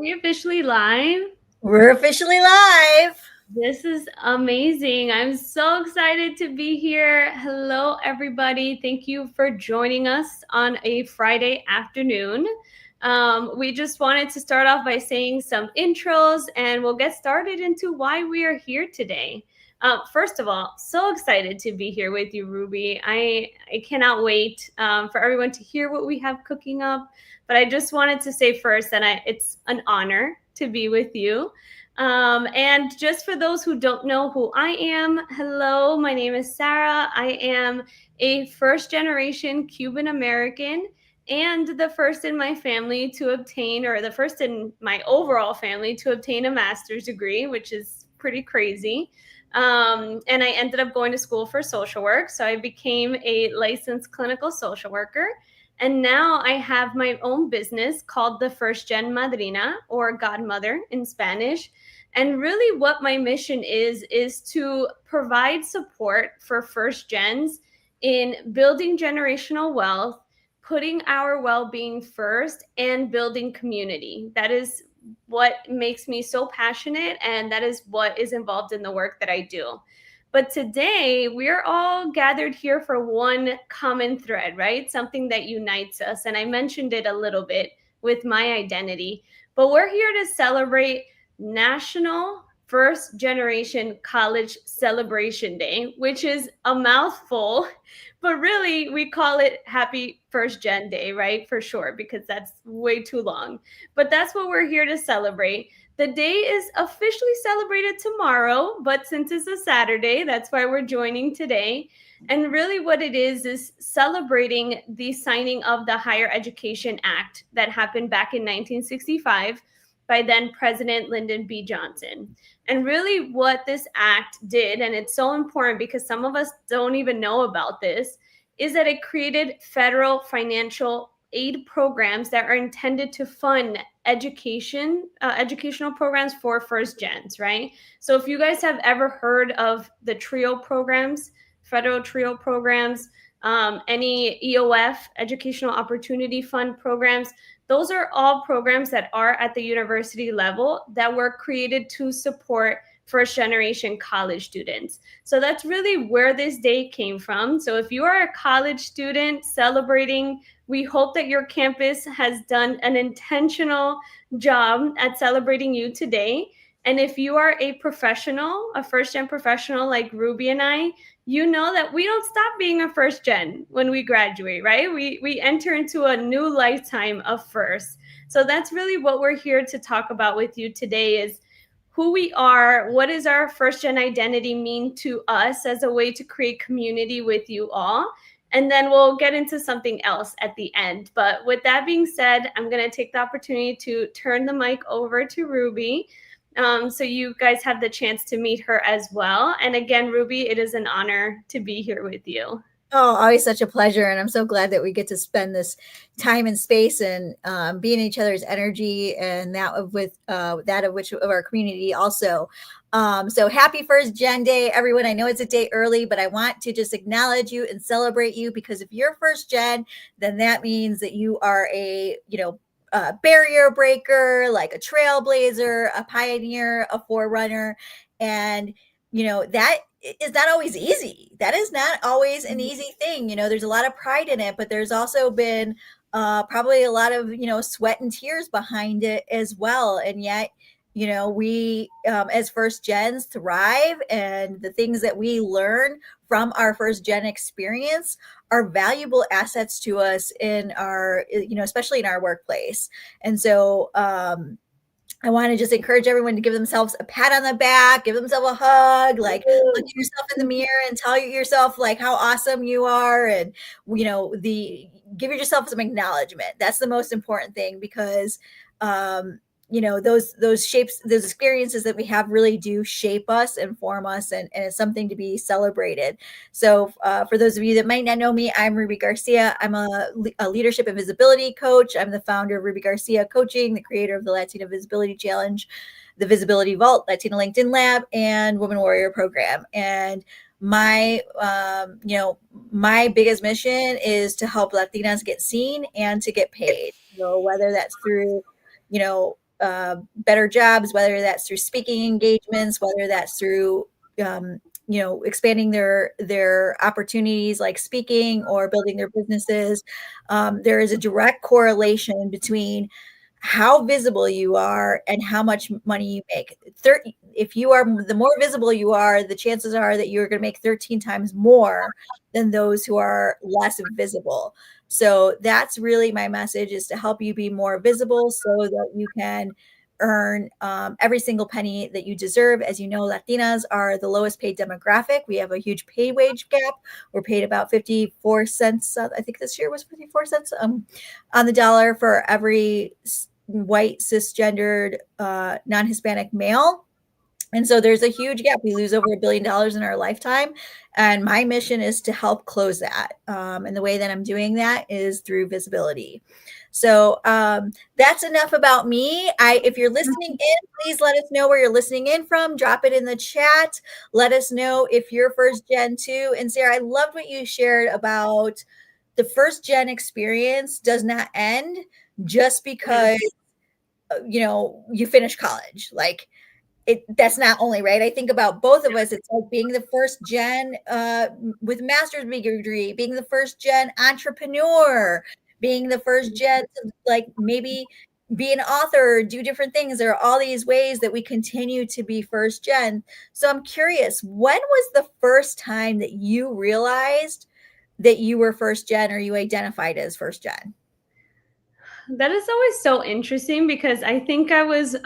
we officially live? We're officially live. This is amazing. I'm so excited to be here. Hello, everybody. Thank you for joining us on a Friday afternoon. We just wanted to start off by saying some intros and we'll get started into why we are here today. First of all, so excited to be here with you, Ruby. I cannot wait for everyone to hear what we have cooking up. But I just wanted to say first that it's an honor to be with you. And just for those who don't know who I am, hello, my name is Sara. I am a first generation Cuban American and the first in my family to obtain, or the first in my overall family to obtain a master's degree, which is pretty crazy. And I ended up going to school for social work. So I became a licensed clinical social worker. And now I have my own business called the First Gen Madrina, or Godmother in Spanish. And really, what my mission is to provide support for first gens in building generational wealth, putting our well being first, and building community. That is what makes me so passionate, and that is what is involved in the work that I do. But today, we're all gathered here for one common thread, right? Something that unites us. And I mentioned it a little bit with my identity, but we're here to celebrate National First Generation College Celebration Day, which is a mouthful, but really we call it Happy First Gen Day, right? For sure, because that's way too long. But that's what we're here to celebrate. The day is officially celebrated tomorrow, but since it's a Saturday, that's why we're joining today. And really, what it is celebrating the signing of the Higher Education Act that happened back in 1965 by then President Lyndon B. Johnson. And really, what this act did, and it's so important because some of us don't even know about this, is that it created federal financial aid programs that are intended to fund educational programs for first gens, right? So if you guys have ever heard of the TRIO programs, federal TRIO programs, any EOF, Educational Opportunity Fund programs, those are all programs that are at the university level that were created to support first generation college students. So that's really where this day came from. So if you are a college student celebrating, we hope that your campus has done an intentional job at celebrating you today. And if you are a professional, a first gen professional like Ruby and I, you know that we don't stop being a first gen when we graduate, right? We enter into a new lifetime of first. So that's really what we're here to talk about with you today is who we are, what does our first gen identity mean to us as a way to create community with you all. And then we'll get into something else at the end. But with that being said, I'm going to take the opportunity to turn the mic over to Ruby. So you guys have the chance to meet her as well. And again, Ruby, it is an honor to be here with you. Oh, always such a pleasure. And I'm so glad that we get to spend this time and space and be in each other's energy and that of which of our community also. So happy First Gen Day, everyone. I know it's a day early, but I want to just acknowledge you and celebrate you because if you're first gen, then that means that you are a barrier breaker, like a trailblazer, a pioneer, a forerunner. And, that is not always easy. That is not always an easy thing. There's a lot of pride in it, but there's also been probably a lot of, sweat and tears behind it as well. And yet, we as first gens thrive, and the things that we learn from our first gen experience are valuable assets to us in our, especially in our workplace. And so, I want to just encourage everyone to give themselves a pat on the back, give themselves a hug, like look at yourself in the mirror and tell yourself like how awesome you are. And, give yourself some acknowledgement. That's the most important thing because, those shapes, those experiences that we have really do shape us and form us, and it's something to be celebrated. So for those of you that might not know me, I'm Ruby Garcia. I'm a leadership and visibility coach. I'm the founder of Ruby Garcia Coaching, the creator of the Latino Visibility Challenge, the Visibility Vault, Latino LinkedIn Lab, and Woman Warrior Program. And my my biggest mission is to help Latinas get seen and to get paid. So whether that's through better jobs, whether that's through speaking engagements, whether that's through expanding their opportunities like speaking or building their businesses. There is a direct correlation between how visible you are and how much money you make. If you are, the more visible you are, the chances are that you're going to make 13 times more than those who are less visible. So that's really my message, is to help you be more visible so that you can earn every single penny that you deserve. As you know, Latinas are the lowest paid demographic. We have a huge pay wage gap. We're paid about 54 cents. I think this year was 54 cents on the dollar for every white cisgendered non-Hispanic male. And so there's a huge gap. We lose over $1 billion in our lifetime. And my mission is to help close that. And the way that I'm doing that is through visibility. So that's enough about me. If you're listening in, please let us know where you're listening in from. Drop it in the chat. Let us know if you're first gen too. And Sarah, I loved what you shared about the first gen experience does not end just because you finish college. Like, that's not only right. I think about both of us. It's like being the first gen with master's degree, being the first gen entrepreneur, being the first gen to like maybe be an author, do different things. There are all these ways that we continue to be first gen. So I'm curious, when was the first time that you realized that you were first gen or you identified as first gen? That is always so interesting because I think I was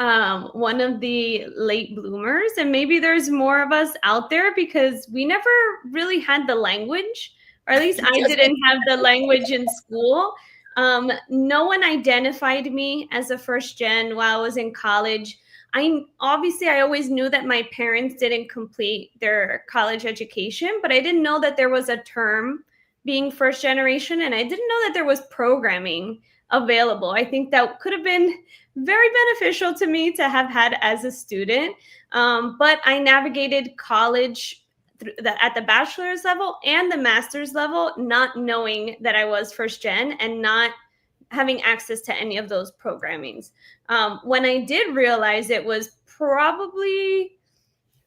one of the late bloomers, and maybe there's more of us out there because we never really had the language, or at least I didn't have the language in school. No one identified me as a first gen while I was in college. I always knew that my parents didn't complete their college education, but I didn't know that there was a term being first generation, and I didn't know that there was programming available. I think that could have been very beneficial to me to have had as a student. But I navigated college at the bachelor's level and the master's level, not knowing that I was first gen and not having access to any of those programmings. When I did realize it was probably,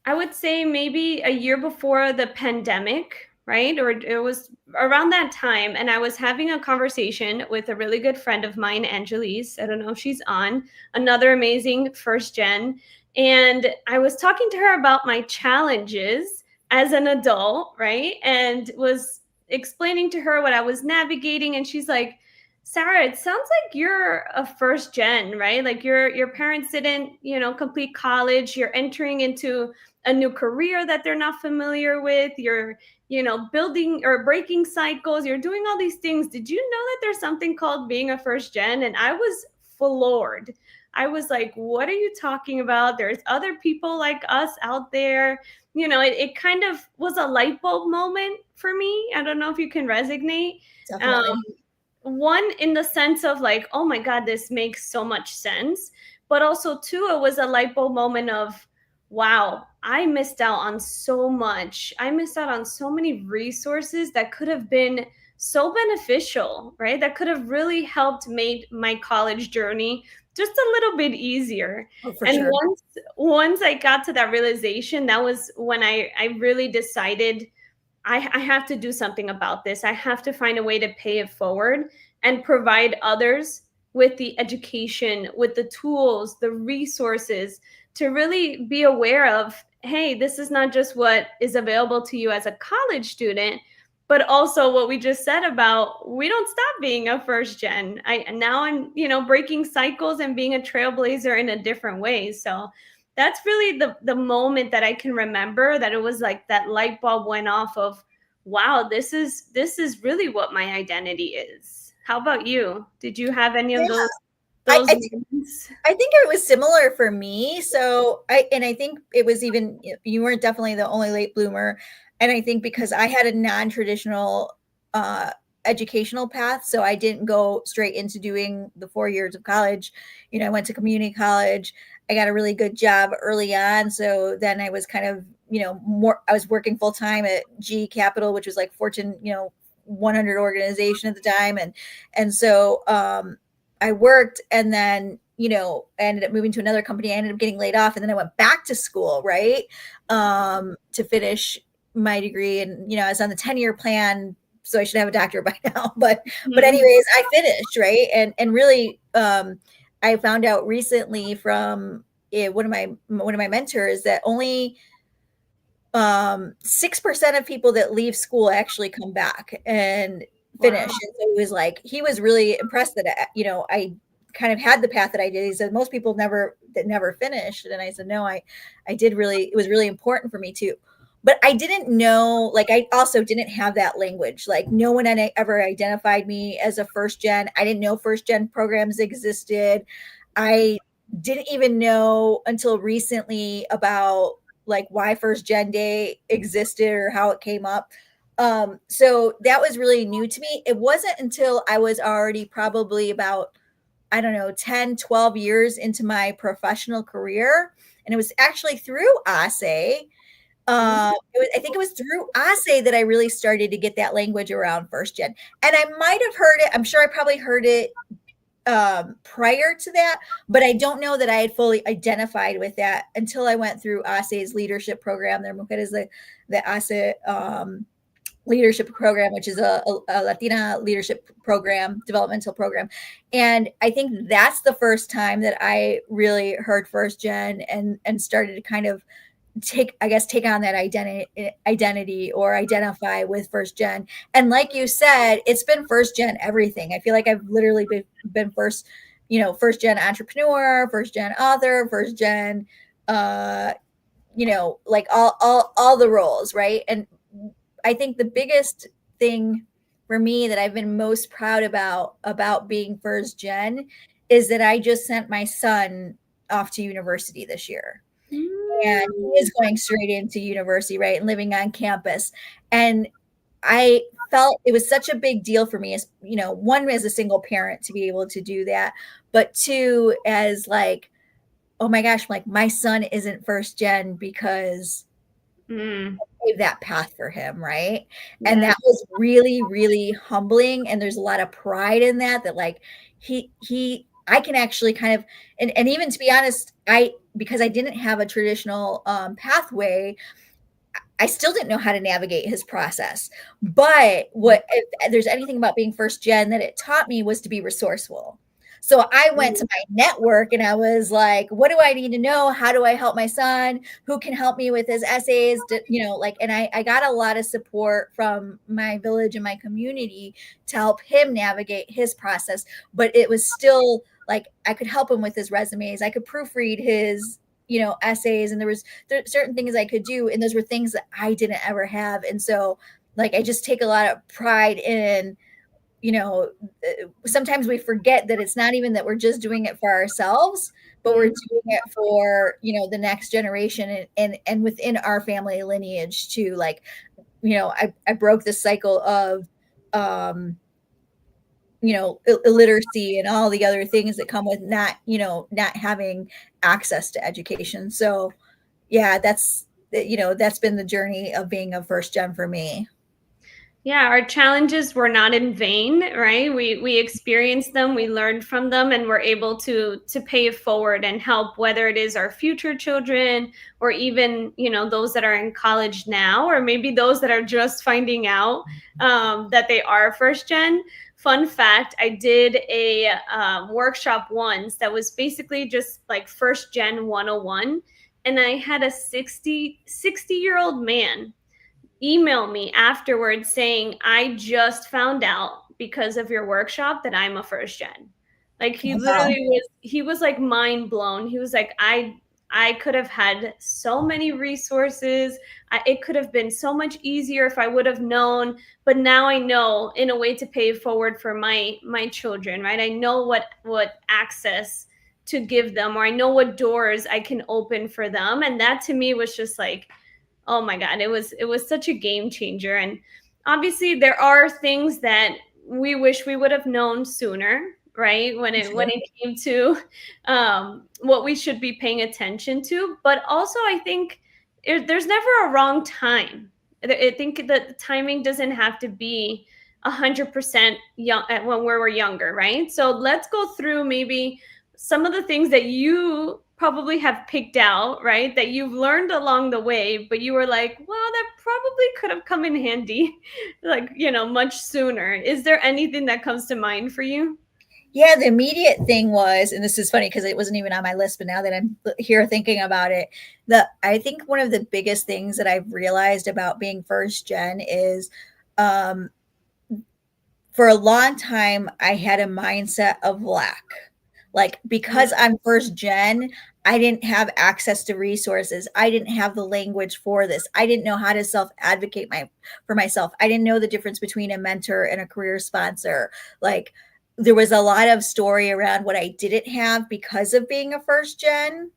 I would say maybe a year before the pandemic, right? Or it was around that time. And I was having a conversation with a really good friend of mine, Angelise. I don't know if she's on, another amazing first gen. And I was talking to her about my challenges as an adult, right? And was explaining to her what I was navigating. And she's like, Sara, it sounds like you're a first gen, right? Like your parents didn't, complete college. You're entering into a new career that they're not familiar with. You're, building or breaking cycles. You're doing all these things. Did you know that there's something called being a first gen? And I was floored. I was like, what are you talking about? There's other people like us out there. It kind of was a light bulb moment for me. I don't know if you can resonate. Definitely. One, in the sense of like, oh my God, this makes so much sense. But also, two, it was a light bulb moment of, wow, I missed out on so much. I missed out on so many resources that could have been so beneficial, right? That could have really helped made my college journey just a little bit easier. Oh, for And sure. once I got to that realization, that was when I really decided I have to do something about this. I have to find a way to pay it forward and provide others with the education, with the tools, the resources to really be aware of, hey, this is not just what is available to you as a college student, but also what we just said about we don't stop being a first gen. I'm breaking cycles and being a trailblazer in a different way. So that's really the moment that I can remember that it was like that light bulb went off of, wow, this is really what my identity is. How about you? Did you have any of Yeah. those I moments? I think it was similar for me. So I think it was even, you weren't definitely the only late bloomer. And I think because I had a non-traditional educational path, so I didn't go straight into doing the 4 years of college. I went to community college. I got a really good job early on. So then I was kind of, I was working full time at GE Capital, which was like Fortune, 100 organization at the time. And so I worked, and then I ended up moving to another company. I ended up getting laid off, and then I went back to school, right, to finish my degree. And I was on the 10-year plan, so I should have a doctorate by now. But Mhm. anyways, I finished, right, and really, I found out recently from one of my mentors that only 6% of people that leave school actually come back and finish. Wow. And so he was really impressed that I kind of had the path that I did. He said most people never finished, and I said no, I did. Really, it was really important for me too. But I didn't know, like, I also didn't have that language. Like, no one had ever identified me as a first gen. I didn't know first gen programs existed. I didn't even know until recently about like why first gen day existed or how it came up. So that was really new to me. It wasn't until I was already probably about, I don't know, 10, 12 years into my professional career. And it was actually through ASE. I think it was through ASE that I really started to get that language around first gen. And I might have heard it. I'm sure I probably heard it prior to that, but I don't know that I had fully identified with that until I went through ASE's leadership program. Their mujer is the ASE leadership program, which is a Latina leadership program, developmental program. And I think that's the first time that I really heard first gen and started to kind of take on that identity or identify with first gen. And like you said, it's been first gen everything. I feel like I've literally been first gen entrepreneur, first gen author, first gen, like all the roles, right? And I think the biggest thing for me that I've been most proud about being first gen is that I just sent my son off to university this year, and he Mm. is going straight into university, right, and living on campus. And I felt it was such a big deal for me, as one, as a single parent, to be able to do that, but two, as like, oh my gosh, like, my son isn't first gen because Mm. pave that path for him, right? And Yeah. that was really, really humbling, and there's a lot of pride in that like I can actually kind of, and even to be honest, because I didn't have a traditional pathway, I still didn't know how to navigate his process. But if there's anything about being first gen that it taught me was to be resourceful. So I went to my network and I was like, what do I need to know? How do I help my son? Who can help me with his essays? And I got a lot of support from my village and my community to help him navigate his process. But it was still like, I could help him with his resumes. I could proofread his essays, and there was certain things I could do, and those were things that I didn't ever have. And so, like, I just take a lot of pride in, sometimes we forget that it's not even that we're just doing it for ourselves, but we're Mm. doing it for the next generation, and within our family lineage too. Like, I broke the cycle of um illiteracy and all the other things that come with not having access to education. So yeah, that's been the journey of being a first gen for me. Yeah, our challenges were not in vain, right? We experienced them, we learned from them, and we're able to pay it forward and help, whether it is our future children or even those that are in college now, or maybe those that are just finding out that they are first gen. Fun fact: I did a workshop once that was basically just like first gen 101, and I had a 60-year-old man email me afterwards saying, I just found out because of your workshop that I'm a first gen. Like, Wow. he was like mind blown. He was like, I could have had so many resources. It could have been so much easier if I would have known, but now I know in a way to pay it forward for my children, right? I know what access to give them, or I know what doors I can open for them. And that to me was just like, oh my god, it was such a game changer. And obviously there are things that we wish we would have known sooner, right, when it came to what we should be paying attention to. But also I think there's never a wrong time. I think that the timing doesn't have to be 100% young when we were younger, right? So let's go through maybe some of the things that you probably have picked out, right? That you've learned along the way, but you were like, well, that probably could have come in handy, like, much sooner. Is there anything that comes to mind for you? Yeah, the immediate thing was, and this is funny because it wasn't even on my list, but now that I'm here thinking about it, I think one of the biggest things that I've realized about being first gen is, um, for a long time, I had a mindset of lack. Like, because I'm first gen, I didn't have access to resources. I didn't have the language for this. I didn't know how to self advocate for myself. I didn't know the difference between a mentor and a career sponsor. Like, there was a lot of story around what I didn't have because of being a first gen.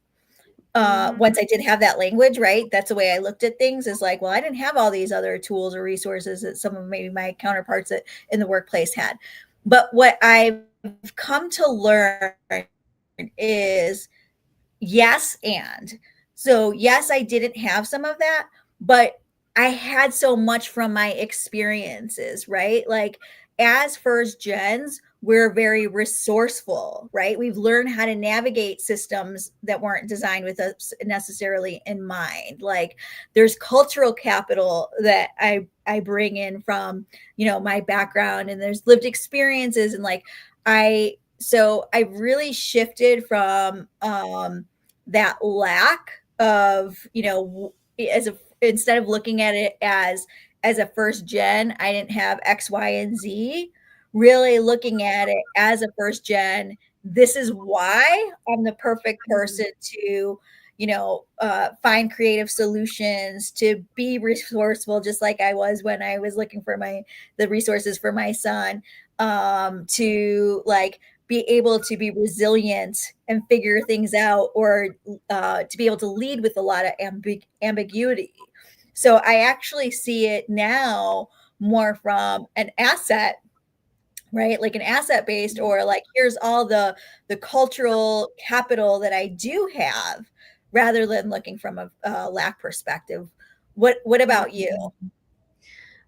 Mm-hmm. Once I did have that language, right? That's the way I looked at things, is like, well, I didn't have all these other tools or resources that some of maybe my counterparts in the workplace had. But what I've come to learn is yes, and so yes, I didn't have some of that, but I had so much from my experiences, right? Like, as first gens, we're very resourceful, right? We've learned how to navigate systems that weren't designed with us necessarily in mind. Like, there's cultural capital that I bring in from, my background, and there's lived experiences, and like, I really shifted from that lack of, as a instead of looking at it as a first gen, I didn't have X, Y, and Z. Really looking at it as a first gen, this is why I'm the perfect person to, find creative solutions, to be resourceful, just like I was when I was looking for the resources for my son, to like be able to be resilient and figure things out, or to be able to lead with a lot of ambiguity. So I actually see it now more from an asset, right? Like an asset based, or like, here's all the cultural capital that I do have, rather than looking from a lack perspective. What about you?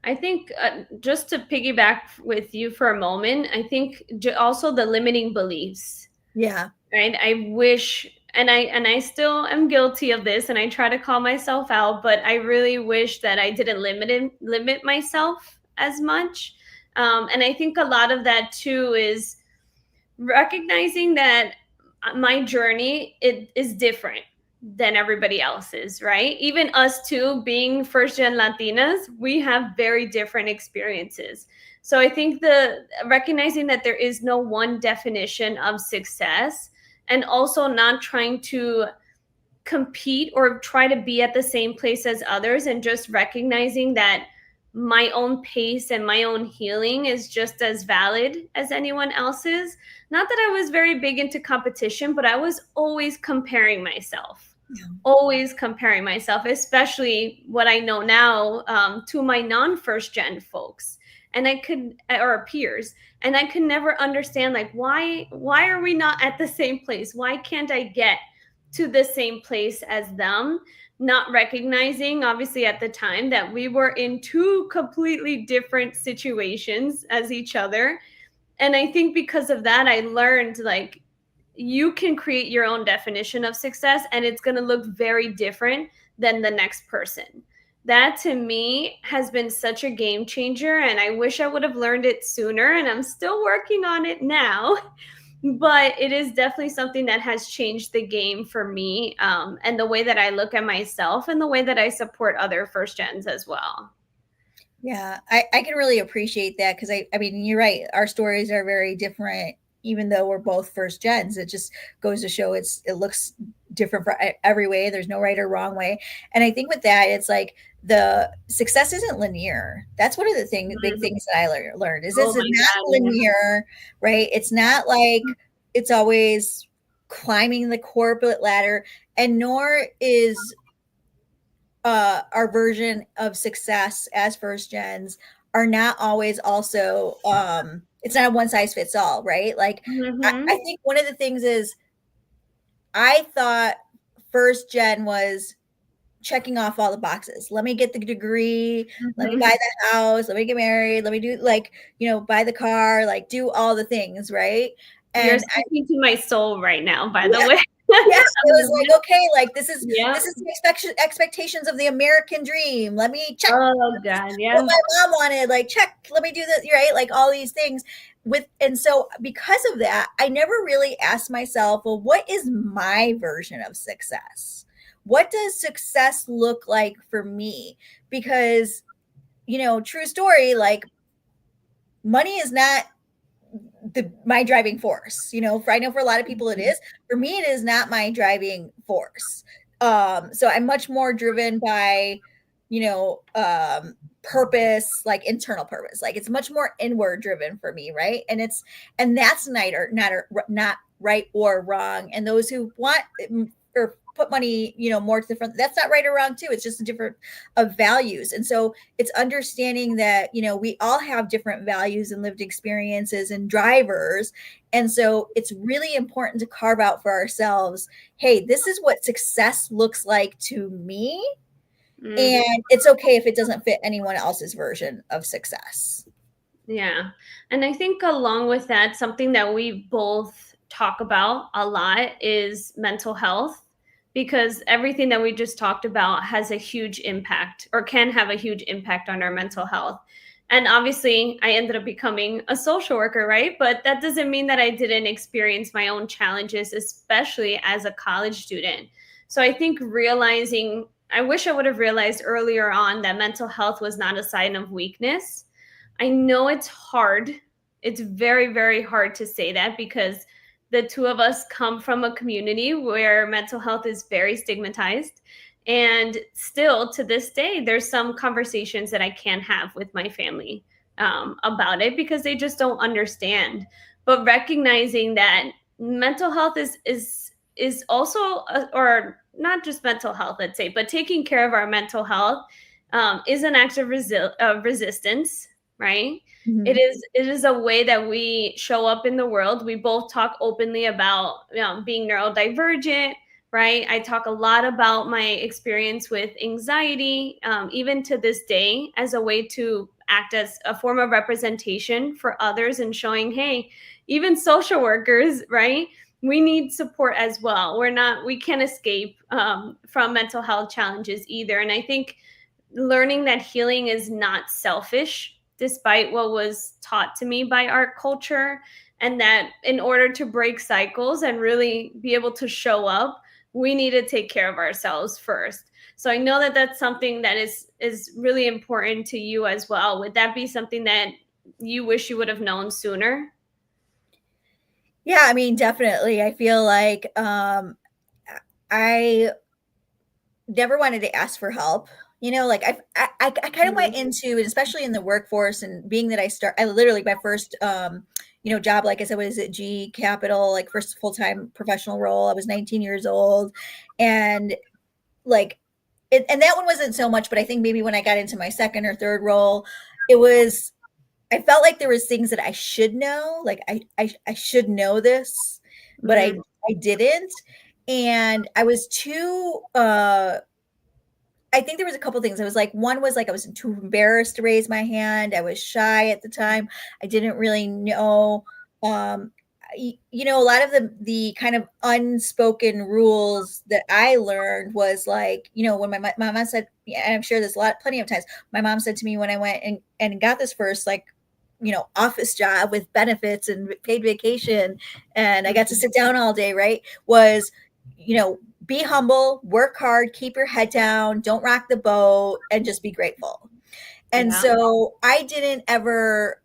I think, just to piggyback with you for a moment, I think also the limiting beliefs, Yeah. right? I wish, and I still am guilty of this, and I try to call myself out, but I really wish that I didn't limit myself as much. And I think a lot of that too is recognizing that my journey, it is different than everybody else's, right? Even us too, being first gen Latinas, we have very different experiences. So I think the recognizing that there is no one definition of success, and also not trying to compete or try to be at the same place as others, and just recognizing that my own pace and my own healing is just as valid as anyone else's. Not that I was very big into competition, but I was always comparing myself, especially what I know now, to my non first gen folks. And I could, or peers, and I could never understand, like, why are we not at the same place? Why can't I get to the same place as them? Not recognizing, obviously, at the time, that we were in two completely different situations as each other. And I think because of that, I learned, like, you can create your own definition of success, and it's going to look very different than the next person. That to me has been such a game changer, and I wish I would have learned it sooner, and I'm still working on it now. But it is definitely something that has changed the game for me, and the way that I look at myself, and the way that I support other first gens as well. Yeah, I can really appreciate that, because I mean, you're right. Our stories are very different, even though we're both first gens. It just goes to show it looks different for every way. There's no right or wrong way. And I think with that, it's like the success isn't linear. That's one of the big Mhm. things that I learned, is Oh this is my not God, yeah. linear, right? It's not like it's always climbing the corporate ladder, and nor is our version of success as first gens are not always also, it's not a one size fits all, right? Like, I Hmm. think one of the things is, I thought first gen was checking off all the boxes. Let me get the degree, let me buy Hmm. the house, let me get married, let me do, like, buy the car, like, do all the things, right? You're And speaking to my soul right now, by the yeah, way. yes, it was like, okay, like this is Yeah. the expectations of the American dream. Let me check. Oh This is God, what yeah. my mom wanted. Like, check. Let me do this. Right, like all these things. And so because of that, I never really asked myself, well, what is my version of success? What does success look like for me? Because, true story, like money is not my driving force. I know for a lot of people it is. For me, it is not my driving force. So I'm much more driven by, purpose, like internal purpose. Like it's much more inward driven for me, right? And that's not right or wrong. And those who want or put money, more to the front, that's not right or wrong too. It's just a different of values. And so it's understanding that, we all have different values and lived experiences and drivers. And so it's really important to carve out for ourselves, hey, this is what success looks like to me. Mm. And it's okay if it doesn't fit anyone else's version of success. Yeah. And I think along with that, something that we both talk about a lot is mental health, because everything that we just talked about has a huge impact or can have a huge impact on our mental health. And obviously, I ended up becoming a social worker, right? But that doesn't mean that I didn't experience my own challenges, especially as a college student. So I think realizing, I wish I would have realized earlier on that mental health was not a sign of weakness. I know it's hard. It's very, very hard to say that because the two of us come from a community where mental health is very stigmatized. And still to this day, there's some conversations that I can't have with my family about it because they just don't understand. But recognizing that mental health is also, or not just mental health, let's say, but taking care of our mental health is an act of resistance, right? Mm-hmm. It is a way that we show up in the world. We both talk openly about being neurodivergent, right? I talk a lot about my experience with anxiety, even to this day, as a way to act as a form of representation for others and showing, hey, even social workers, right? We need support as well. We can't escape from mental health challenges either. And I think learning that healing is not selfish, despite what was taught to me by our culture, and that in order to break cycles and really be able to show up, we need to take care of ourselves first. So I know that that's something that is really important to you as well. Would that be something that you wish you would have known sooner? Yeah, I mean, definitely. I feel like I never wanted to ask for help. Like I kind of went Mhm. into, and especially in the workforce, and being that I literally my first job, like I said, was at G Capital, like first full-time professional role. I was 19 years old, and like and that one wasn't so much, but I think maybe when I got into my second or third role, it was I felt like there was things that I should know, like I should know this, but Mm, I didn't. And I was too I think there was a couple things. I was like, one was like I was too embarrassed to raise my hand. I was shy at the time. I didn't really know. Um, a lot of the kind of unspoken rules that I learned was like, when my mom said, yeah, and I'm sure there's plenty of times, my mom said to me when I went and got this first like, office job with benefits and paid vacation, and I got to mhm. sit down all day, right? Was, be humble, work hard, keep your head down, don't rock the boat, and just be grateful. And Yeah. so I didn't ever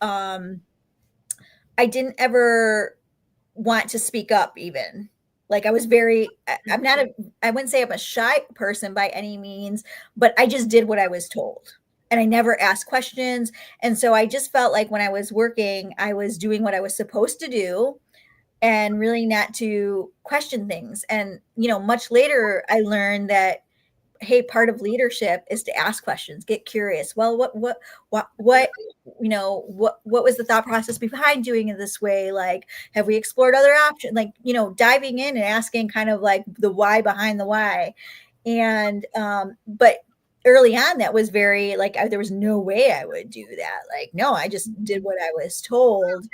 want to speak up even. Like I was I'm not I wouldn't say I'm a shy person by any means, but I just did what I was told. And I never asked questions. And so I just felt like when I was working, I was doing what I was supposed to do and really not to question things. And, much later I learned that, hey, part of leadership is to ask questions, get curious. Well, what was the thought process behind doing it this way? Like, have we explored other options? Like, diving in and asking kind of like the why behind the why. And, but early on, that was very like, there was no way I would do that. Like, no, I just did what I was told.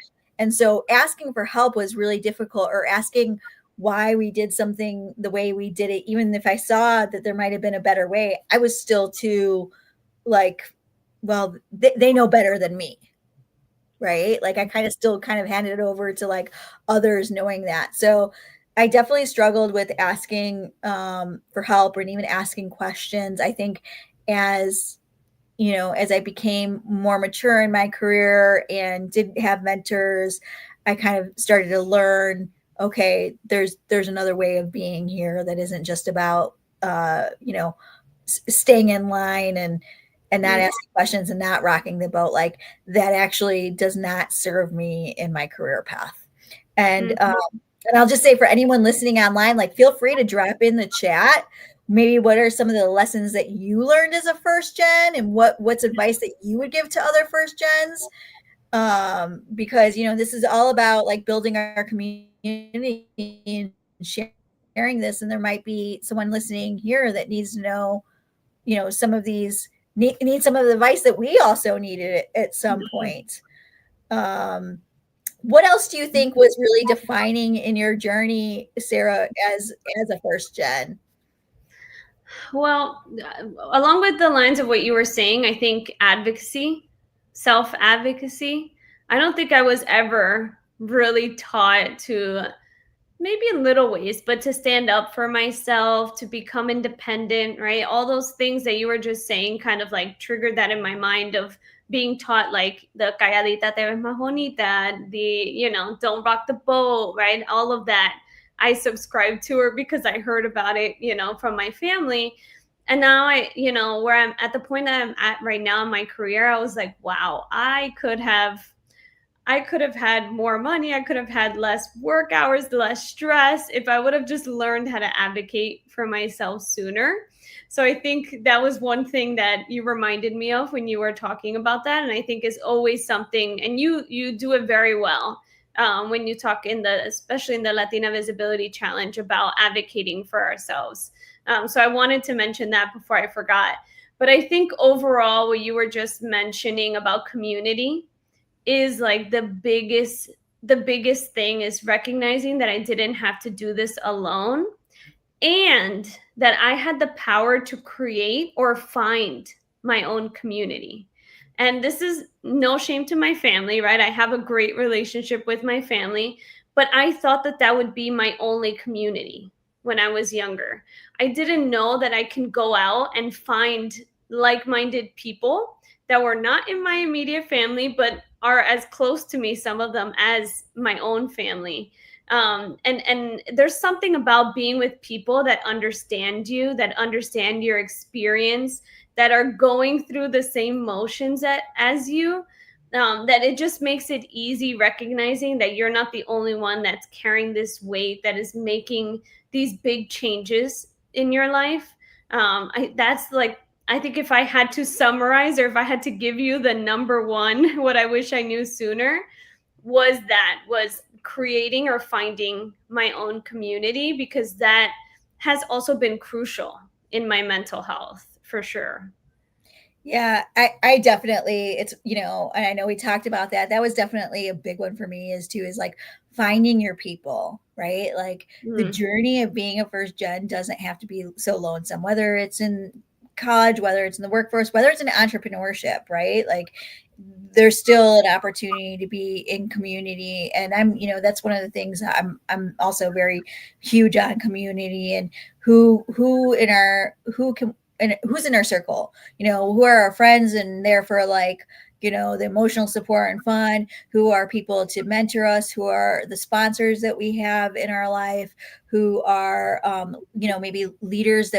And so asking for help was really difficult, or asking why we did something the way we did it, even if I saw that there might have been a better way, I was still too like, well, they know better than me. Right. Like I kind of still kind of handed it over to like others knowing that. So I definitely struggled with asking for help, or even asking questions. I think as as I became more mature in my career and didn't have mentors, I kind of started to learn, okay, there's another way of being here that isn't just about staying in line and not Mm-hmm. asking questions and not rocking the boat. Like that actually does not serve me in my career path. And and I'll just say, for anyone listening online, like feel free to drop in the chat maybe what are some of the lessons that you learned as a first gen, and what's advice that you would give to other first gens, because this is all about like building our community and sharing this, and there might be someone listening here that needs to know some of these need some of the advice that we also needed at some point. um what else do you think was really defining in your journey, Sara, as a first gen? Well, along with the lines of what you were saying, I think advocacy, self advocacy. I don't think I was ever really taught to, maybe in little ways, but to stand up for myself, to become independent, right? All those things that you were just saying kind of like triggered that in my mind of being taught, like the calladita te ves más bonita, the, don't rock the boat, right? All of that I subscribed to her because I heard about it, from my family. And now where I'm at, the point that I'm at right now in my career, I was like, wow, I could have had more money. I could have had less work hours, less stress if I would have just learned how to advocate for myself sooner. So I think that was one thing that you reminded me of when you were talking about that, and I think is always something. And you do it very well when you talk especially in the Latina Visibility Challenge, about advocating for ourselves. So I wanted to mention that before I forgot. But I think overall, what you were just mentioning about community is like the biggest thing, is recognizing that I didn't have to do this alone, and that I had the power to create or find my own community. And this is no shame to my family, right? I have a great relationship with my family, but I thought that that would be my only community when I was younger. I didn't know that I can go out and find like minded people that were not in my immediate family, but are as close to me, some of them, as my own family. And there's something about being with people that understand you, that understand your experience, that are going through the same motions as you, that it just makes it easy recognizing that you're not the only one that's carrying this weight, that is making these big changes in your life. That's like, I think if I had to summarize, or if I had to give you the number one, what I wish I knew sooner, was creating or finding my own community, because that has also been crucial in my mental health, for sure. Yeah, I definitely, it's, and I know we talked about that. That was definitely a big one for me, is like finding your people, right? Like the Mm. journey of being a first gen doesn't have to be so lonesome, whether it's in college, whether it's in the workforce, whether it's in entrepreneurship, right? Like there's still an opportunity to be in community. And that's one of the things I'm also very huge on community, and who can, and who's in our circle, who are our friends and there for like, the emotional support and fun, who are people to mentor us, who are the sponsors that we have in our life, who are, maybe leaders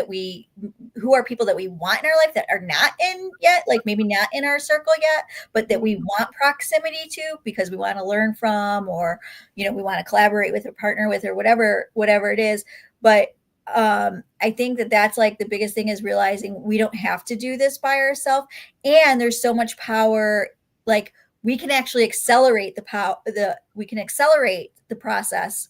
who are people that we want in our life that are not in yet, like maybe not in our circle yet, but that we want proximity to because we want to learn from, or, we want to collaborate with or partner with, or whatever it is. But I think that that's like the biggest thing, is realizing we don't have to do this by ourselves, and there's so much power. Like we can actually accelerate we can accelerate the process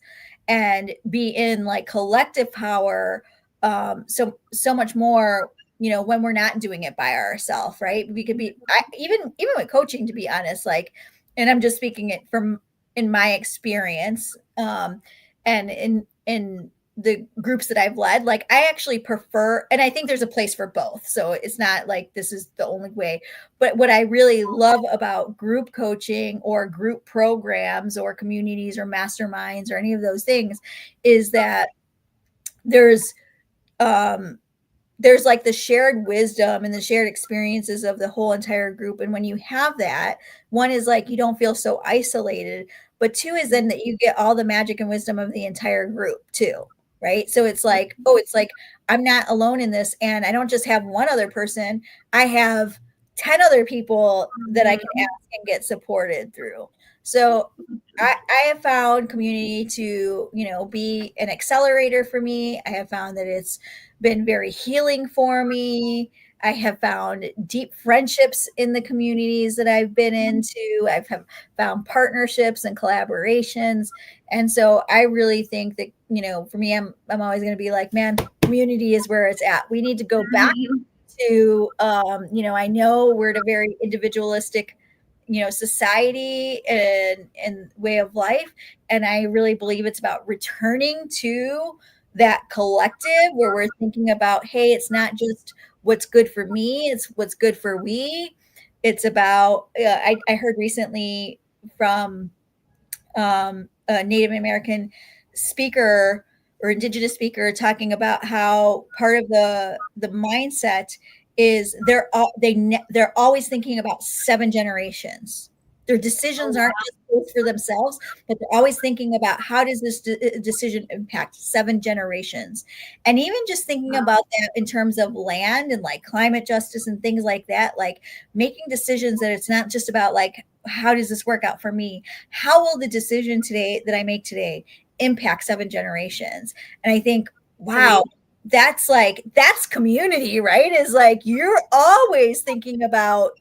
and be in like collective power, so much more, when we're not doing it by ourselves, right? We could be even with coaching, to be honest, like, and I'm just speaking it from in my experience, and in the groups that I've led, like I actually prefer, and I think there's a place for both. So it's not like this is the only way. But what I really love about group coaching or group programs or communities or masterminds or any of those things is that there's um there's like the shared wisdom and the shared experiences of the whole entire group. And when you have that, one is like you don't feel so isolated, but two is then that you get all the magic and wisdom of the entire group too. Right. So it's like, oh, it's like I'm not alone in this. And I don't just have one other person, I have 10 other people that I can ask and get supported through. So I have found community to, be an accelerator for me. I have found that it's been very healing for me. I have found deep friendships in the communities that I've been into. I've found partnerships and collaborations. And so I really think that, for me, I'm always going to be like, man, community is where it's at. We need to go back to, I know we're at a very individualistic, society and way of life. And I really believe it's about returning to that collective where we're thinking about, hey, it's not just what's good for me, it's what's good for we. It's about, I heard recently from a Native American speaker or indigenous speaker talking about how part of the mindset is they're always thinking about 7 generations. Their decisions aren't just for themselves, but they're always thinking about how does this decision impact 7 generations. And even just thinking about that in terms of land and like climate justice and things like that, like making decisions that it's not just about like, how does this work out for me? How will the decision today that I make today impact 7 generations? And I think, wow, that's community, right? Is like you're always thinking about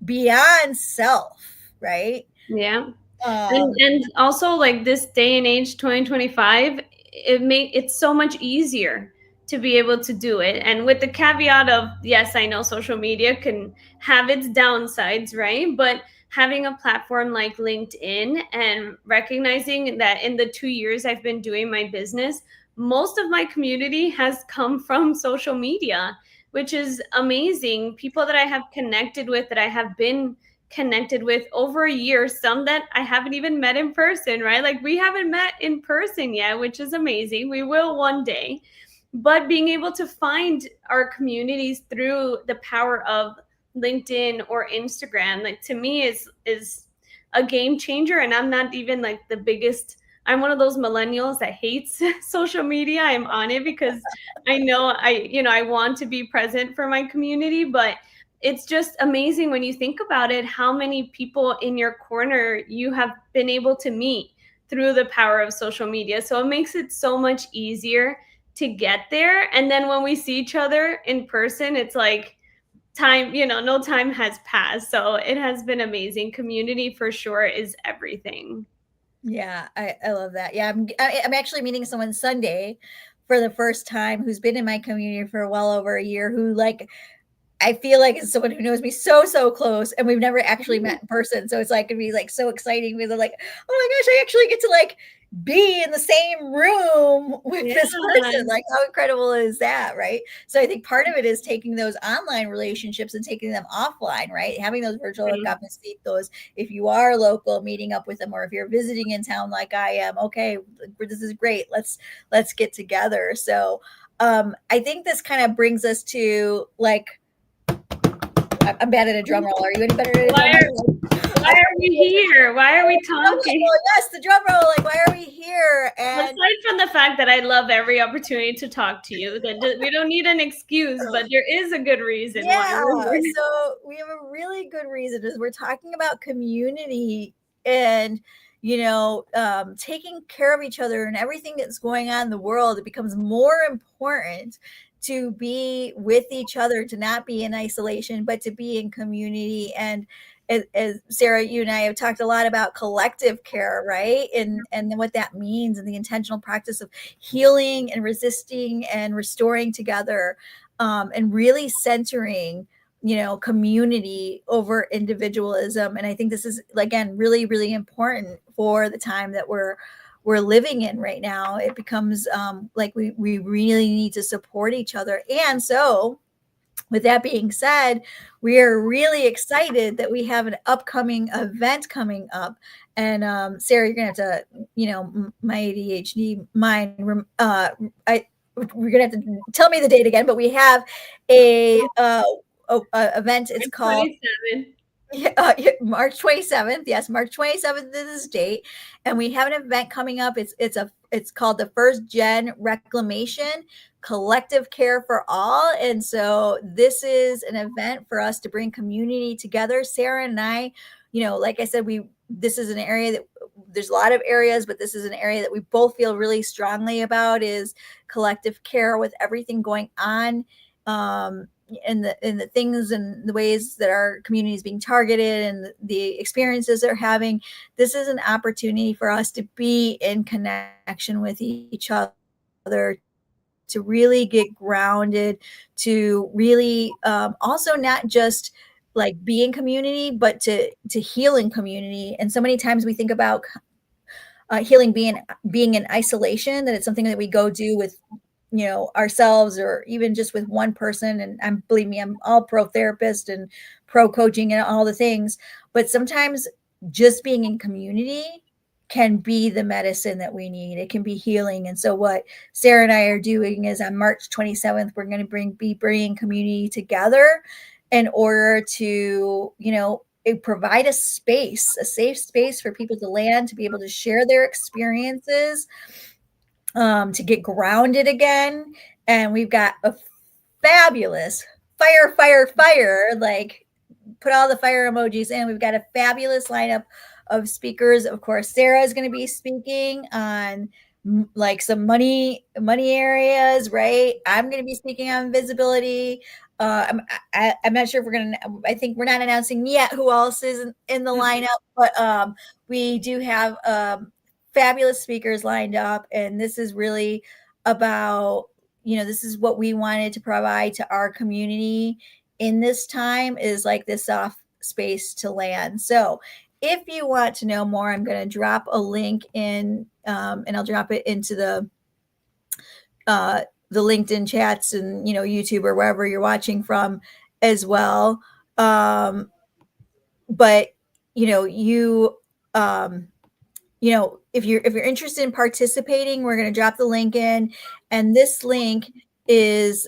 beyond self, right? Yeah. And also like this day and age 2025, it's so much easier to be able to do it. And with the caveat of, yes, I know social media can have its downsides, right? But having a platform like LinkedIn and recognizing that in the 2 years I've been doing my business, most of my community has come from social media, which is amazing. People that I have connected with, that I have been connected with over a year, some that I haven't even met in person, right? Like we haven't met in person yet, which is amazing. We will one day. But being able to find our communities through the power of LinkedIn or Instagram, like to me is a game changer. And I'm not even like the biggest, I'm one of those millennials that hates social media. I'm on it because I know I want to be present for my community, but it's just amazing when you think about it, how many people in your corner you have been able to meet through the power of social media. So it makes it so much easier to get there. And then when we see each other in person, it's like time, no time has passed. So it has been amazing. Community for sure is everything. Yeah, I love that. Yeah, I'm actually meeting someone Sunday for the first time who's been in my community for well over a year, who like I feel like it's someone who knows me so close, and we've never actually met in person. So it's like gonna be like so exciting because they're like, oh my gosh, I actually get to like be in the same room with this person. Like, how incredible is that, right? So I think part of it is taking those online relationships and taking them offline, right? Having those virtual cafecitos, if you are local, meeting up with them, or if you're visiting in town like I am, okay, this is great. Let's get together. So I think this kind of brings us to like, I'm bad at a drum roll. Are you any better at a drum roll? Why are we here? Why are we talking? Yes, the drum roll. Like, why are we here? And aside from the fact that I love every opportunity to talk to you, that we don't need an excuse, but there is a good reason. Yeah. So we have a really good reason is we're talking about community and taking care of each other and everything that's going on in the world. It becomes more important to be with each other, to not be in isolation, but to be in community. And as Sara, you and I have talked a lot about collective care, right? And what that means, and the intentional practice of healing and resisting and restoring together, and really centering, community over individualism. And I think this is, again, really, really important for the time that we're living in right now. It becomes like we really need to support each other. And so with that being said, we are really excited that we have an upcoming event coming up. And Sara, you're gonna have to, my ADHD mind, we're gonna have to tell me the date again. But we have a event. It's called 27. March 27th. Yes, March 27th is this date, and we have an event coming up. It's called the First Gen Reclamation Collective Care for All, and so this is an event for us to bring community together. Sara and I, like I said, this is an area that there's a lot of areas, but this is an area that we both feel really strongly about, is collective care with everything going on. And the things and the ways that our community is being targeted and the experiences they're having. This is an opportunity for us to be in connection with each other, to really get grounded, to really also not just like be in community, but to heal in community. And so many times we think about healing being in isolation, that it's something that we go do with ourselves, or even just with one person. And believe me, I'm all pro therapist and pro coaching and all the things, but sometimes just being in community can be the medicine that we need. It can be healing. And so what Sara and I are doing is on March 27th, we're going to be bringing community together in order to, provide a safe space for people to land, to be able to share their experiences, to get grounded again. And we've got a fabulous fire, like put all the fire emojis in. We've got a fabulous lineup of speakers. Of course, Sara is going to be speaking on like some money areas, right? I'm going to be speaking on visibility. I'm not sure if we're going to, I think we're not announcing yet who else is in the lineup, but we do have fabulous speakers lined up. And this is really about, this is what we wanted to provide to our community in this time, is like this soft space to land. So if you want to know more, I'm going to drop a link in, and I'll drop it into the LinkedIn chats and, YouTube or wherever you're watching from as well. But, if you're interested in participating, we're going to drop the link in, and this link is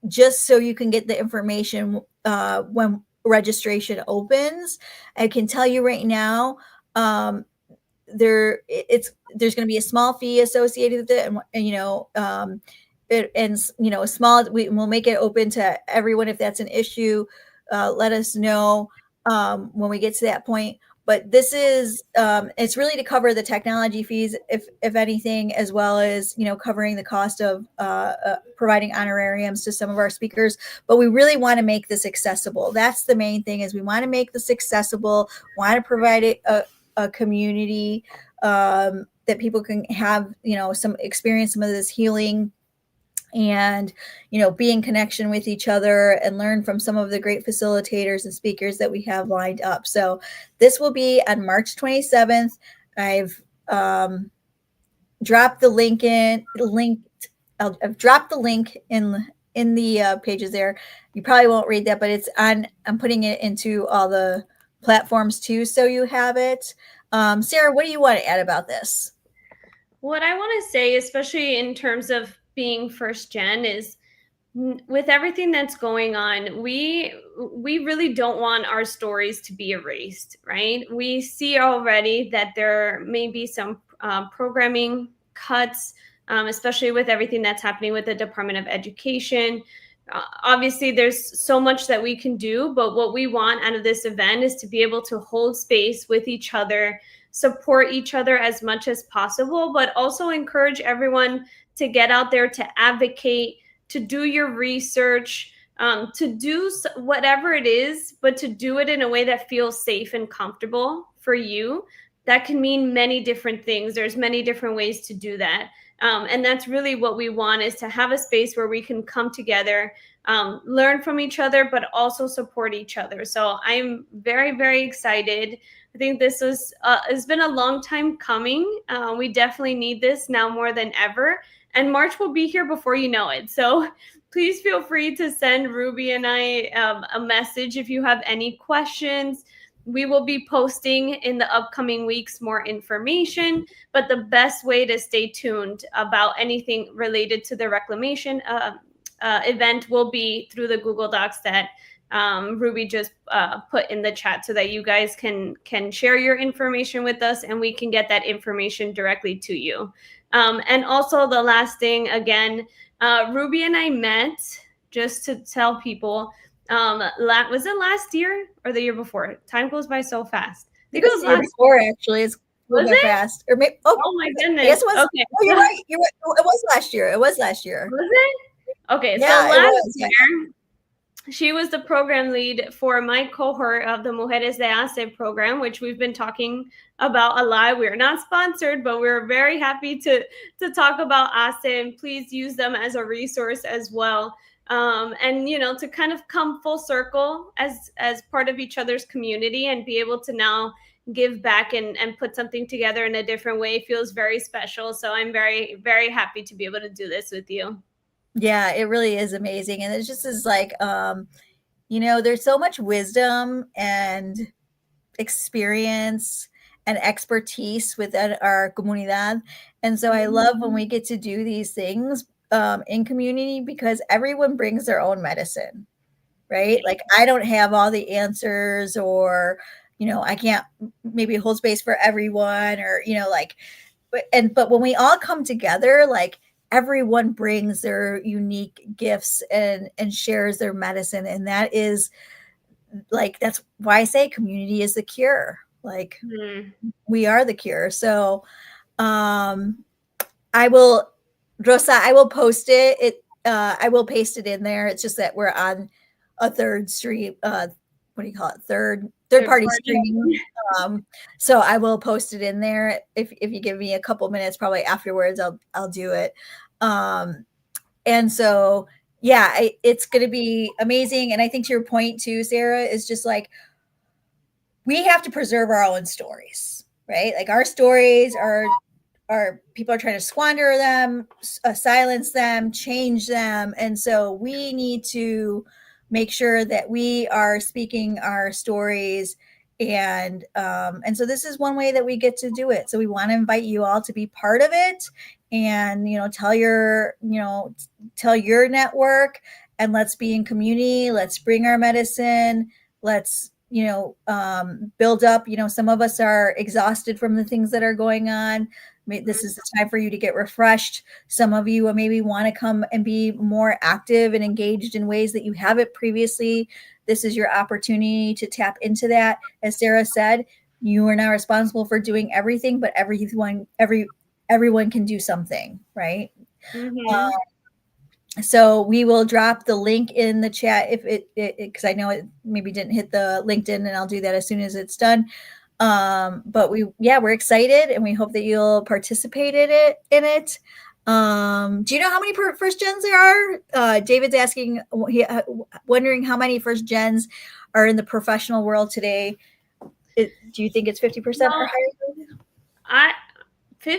just so you can get the information when registration opens. I can tell you right now, there's going to be a small fee associated with it, a small. We'll make it open to everyone. If that's an issue, let us know when we get to that point. But this is it's really to cover the technology fees, if anything, as well as covering the cost of providing honorariums to some of our speakers. But we really want to make this accessible. That's the main thing, is we want to make this accessible. Want to provide a community that people can have some experience some of this healing, and be in connection with each other and learn from some of the great facilitators and speakers that we have lined up. So this will be on March 27th. I've dropped the link I've dropped the link in the pages there. You probably won't read that, but I'm putting it into all the platforms too, so you have it. Sara, what do you want to add about this? What I want to say, especially in terms of being first gen, is with everything that's going on, we really don't want our stories to be erased, right? We see already that there may be some programming cuts, especially with everything that's happening with the Department of Education. Obviously, there's so much that we can do, but what we want out of this event is to be able to hold space with each other, support each other as much as possible, but also encourage everyone to get out there, to advocate, to do your research, to do whatever it is, but to do it in a way that feels safe and comfortable for you. That can mean many different things. There's many different ways to do that. And that's really what we want, is to have a space where we can come together, learn from each other, but also support each other. So I'm very, very excited. I think this is has been a long time coming. We definitely need this now more than ever. And March will be here before you know it. So please feel free to send Ruby and I a message if you have any questions. We will be posting in the upcoming weeks more information, but the best way to stay tuned about anything related to the reclamation event will be through the Google Docs that Ruby just put in the chat, so that you guys can share your information with us and we can get that information directly to you. And also the last thing, again, Ruby and I met, just to tell people, was it last year or the year before? Time goes by so fast. I think it was the year last before, actually. It's was going it? fast. Or maybe, Oh my I goodness. guess it was. Okay. Oh, you're right. You're right. It was last year. It was last year. Was it? Okay, so Yeah, it last was. Yeah. year she was the program lead for my cohort of the Mujeres de Ace program, which we've been talking about a lot. We're not sponsored, but we're very happy to talk about Ace, and please use them as a resource as well. And to kind of come full circle as part of each other's community and be able to now give back and put something together in a different way feels very special. So I'm very, very happy to be able to do this with you. Yeah, it really is amazing. And it just is like, there's so much wisdom and experience and expertise within our comunidad. And so I love when we get to do these things in community, because everyone brings their own medicine, right? Like, I don't have all the answers, or, I can't maybe hold space for everyone, or, but when we all come together, like, everyone brings their unique gifts and shares their medicine. And that is, like, that's why I say community is the cure. Like, we are the cure. So I will, Rosa, I will post it. I will paste it in there. It's just that we're on a third stream. What do you call it? Third party stream. So I will post it in there. If you give me a couple minutes, probably afterwards, I'll do it. And so, yeah, it's going to be amazing. And I think to your point too, Sara, is just like, we have to preserve our own stories, right? Like, our stories are people are trying to squander them, silence them, change them. And so we need to make sure that we are speaking our stories. And so this is one way that we get to do it. So we want to invite you all to be part of it, and, tell your network, and let's be in community. Let's bring our medicine. Let's, build up. Some of us are exhausted from the things that are going on. This is the time for you to get refreshed. Some of you maybe want to come and be more active and engaged in ways that you haven't previously. This is your opportunity to tap into that. As Sara said, you are not responsible for doing everything, but everyone can do something, right? Mm-hmm. So we will drop the link in the chat if because I know it maybe didn't hit the LinkedIn, and I'll do that as soon as it's done. But we're excited, and we hope that you'll participate in it. Do you know how many first gens there are? David's asking, wondering how many first gens are in the professional world today. Do you think it's 50% or higher? 50%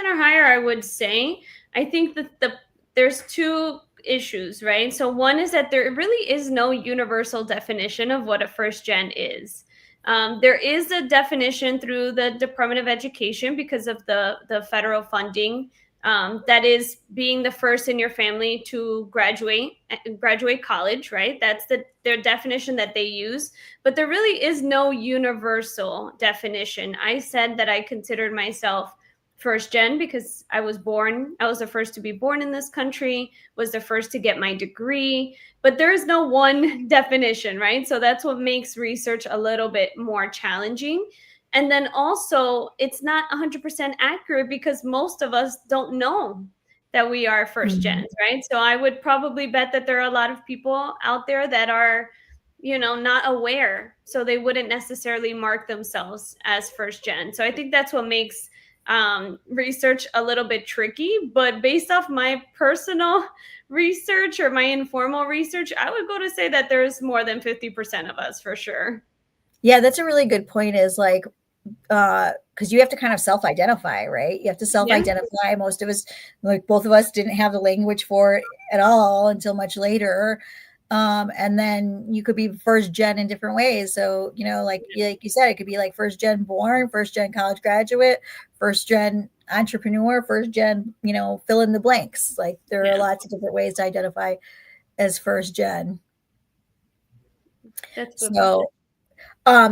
or higher, I would say. I think that there's two issues, right? So one is that there really is no universal definition of what a first gen is. There is a definition through the Department of Education because of the federal funding. That is being the first in your family to graduate college, right? That's their definition that they use. But there really is no universal definition. I said that I considered myself first gen because I was the first to be born in this country, was the first to get my degree, but there is no one definition, right? So that's what makes research a little bit more challenging. And then also, it's not 100% accurate because most of us don't know that we are first gens, right? So I would probably bet that there are a lot of people out there that are, not aware. So they wouldn't necessarily mark themselves as first gen. So I think that's what makes research a little bit tricky, but based off my personal research or my informal research, I would go to say that there's more than 50% of us for sure. Yeah, that's a really good point. Is like, because you have to kind of self-identify, right? You have to Yeah. self-identify. Most of us, like both of us, didn't have the language for it at all until much later. And then you could be first gen in different ways. So, like you said, it could be like first gen born, first gen college graduate, first gen entrepreneur, first gen, fill in the blanks. Like there are Yeah, lots of different ways to identify as first gen. that's good.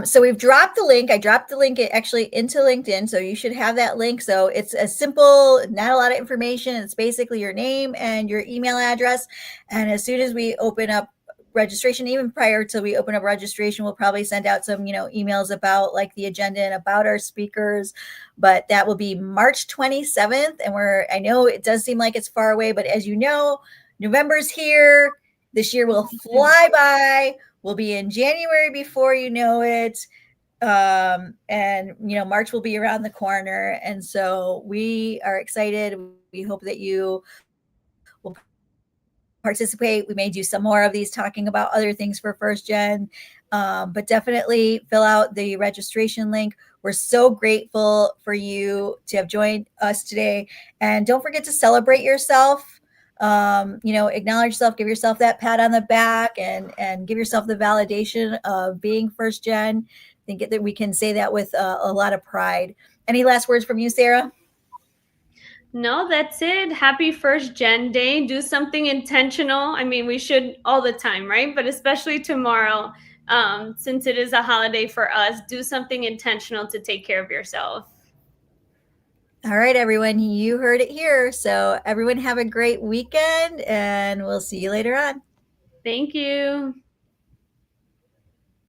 So we've dropped the link. I dropped the link actually into LinkedIn. So you should have that link. So it's a simple, not a lot of information. It's basically your name and your email address. And as soon as we open up registration, even prior to we open up registration, we'll probably send out some, emails about like the agenda and about our speakers. But that will be March 27th. And I know it does seem like it's far away, but as you know, November's here. This year will fly by. We'll be in January before you know it. And March will be around the corner. And so we are excited. We hope that you will participate. We may do some more of these talking about other things for first gen. But definitely fill out the registration link. We're so grateful for you to have joined us today. And don't forget to celebrate yourself. Acknowledge yourself, give yourself that pat on the back, and give yourself the validation of being first gen. I think that we can say that with a lot of pride. Any last words from you, Sara? No, that's it. Happy first gen day. Do something intentional. I mean, we should all the time, right? But especially tomorrow, since it is a holiday for us, do something intentional to take care of yourself. All right, everyone, you heard it here. So everyone have a great weekend, and we'll see you later on. Thank you.